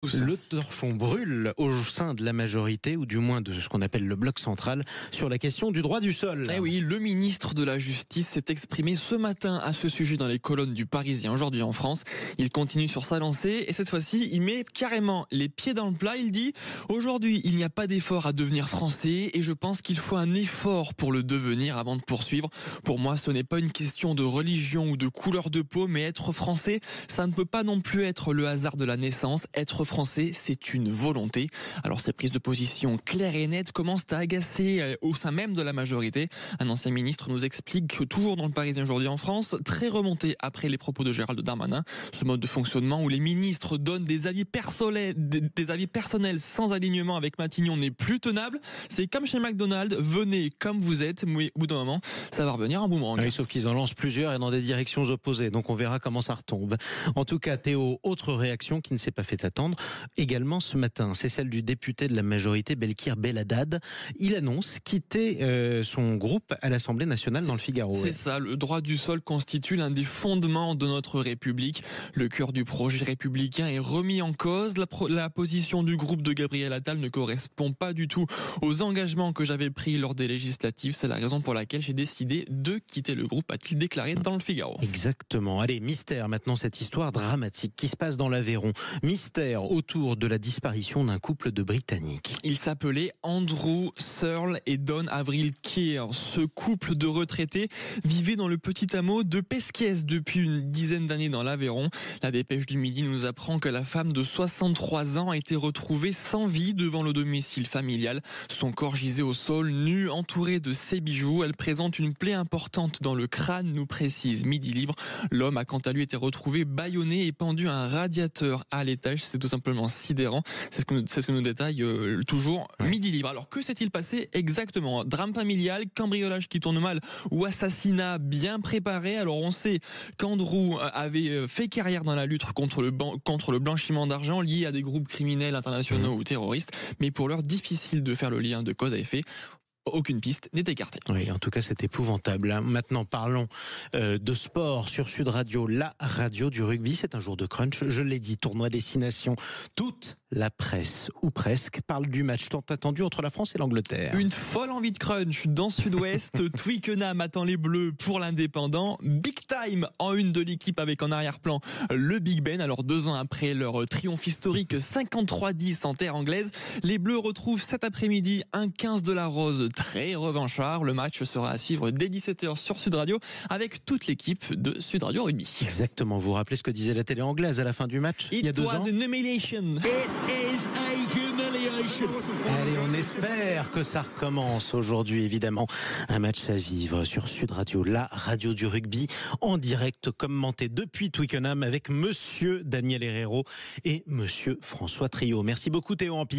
Le torchon brûle au sein de la majorité, ou du moins de ce qu'on appelle le bloc central, sur la question du droit du sol. Eh oui, le ministre de la Justice s'est exprimé ce matin à ce sujet dans les colonnes du Parisien aujourd'hui en France. Il continue sur sa lancée et cette fois-ci, il met carrément les pieds dans le plat. Il dit « Aujourd'hui, il n'y a pas d'effort à devenir français et je pense qu'il faut un effort pour le devenir avant de poursuivre. Pour moi, ce n'est pas une question de religion ou de couleur de peau, mais être français, ça ne peut pas non plus être le hasard de la naissance. Être français, c'est une volonté. » Alors ces prises de position claires et nettes commencent à agacer au sein même de la majorité. Un ancien ministre nous explique que toujours dans le Parisien aujourd'hui en France, très remonté après les propos de Gérald Darmanin, ce mode de fonctionnement où les ministres donnent des avis personnels sans alignement avec Matignon n'est plus tenable. C'est comme chez McDonald's, venez comme vous êtes, mais au bout d'un moment, ça va revenir en boomerang. Oui, sauf qu'ils en lancent plusieurs et dans des directions opposées, donc on verra comment ça retombe. En tout cas, Théo, autre réaction qui ne s'est pas fait attendre, également ce matin, c'est celle du député de la majorité Belkir Belhaddad. Il annonce quitter son groupe à l'Assemblée nationale dans le Figaro. C'est ça, le droit du sol constitue l'un des fondements de notre République. Le cœur du projet républicain est remis en cause. La position du groupe de Gabriel Attal ne correspond pas du tout aux engagements que j'avais pris lors des législatives. C'est la raison pour laquelle j'ai décidé de quitter le groupe, a-t-il déclaré dans le Figaro. Exactement. Allez, mystère maintenant, cette histoire dramatique qui se passe dans l'Aveyron. Mystère autour de la disparition d'un couple de Britanniques. Il s'appelait Andrew Searle et Dawn Avril Keir. Ce couple de retraités vivait dans le petit hameau de Pesquiès depuis une dizaine d'années dans l'Aveyron. La dépêche du Midi nous apprend que la femme de 63 ans a été retrouvée sans vie devant le domicile familial. Son corps gisait au sol, nu, entouré de ses bijoux. Elle présente une plaie importante dans le crâne, nous précise Midi Libre. L'homme a quant à lui été retrouvé bâillonné et pendu à un radiateur à l'étage. C'est tout simplement sidérant. C'est ce que nous détaille toujours Midi Libre. Alors que s'est-il passé exactement? Drame familial, cambriolage qui tourne mal ou assassinat bien préparé? Alors on sait qu'Andrew avait fait carrière dans la lutte contre le blanchiment d'argent lié à des groupes criminels internationaux ou terroristes, mais pour l'heure difficile de faire le lien de cause à effet. Aucune piste n'est écartée. Oui, en tout cas, c'est épouvantable. Maintenant, parlons de sport sur Sud Radio, la radio du rugby. C'est un jour de crunch, je l'ai dit, tournoi destination. Toute la presse, ou presque, parle du match tant attendu entre la France et l'Angleterre. Une folle envie de crunch dans Sud-Ouest. Twickenham attend les Bleus pour l'indépendant. Big time en une de l'équipe avec en arrière-plan le Big Ben. Alors 2 ans après leur triomphe historique 53-10 en terre anglaise, les Bleus retrouvent cet après-midi un 15 de la Rose très revanchard. Le match sera à suivre dès 17h sur Sud Radio avec toute l'équipe de Sud Radio Rugby. Exactement, vous vous rappelez ce que disait la télé anglaise à la fin du match il y a 2 ans? It was an humiliation. It is a humiliation. Allez, on espère que ça recommence aujourd'hui, évidemment. Un match à vivre sur Sud Radio, la radio du rugby, en direct, commenté depuis Twickenham avec monsieur Daniel Herrero et monsieur François Trio. Merci beaucoup Théo Ampillard.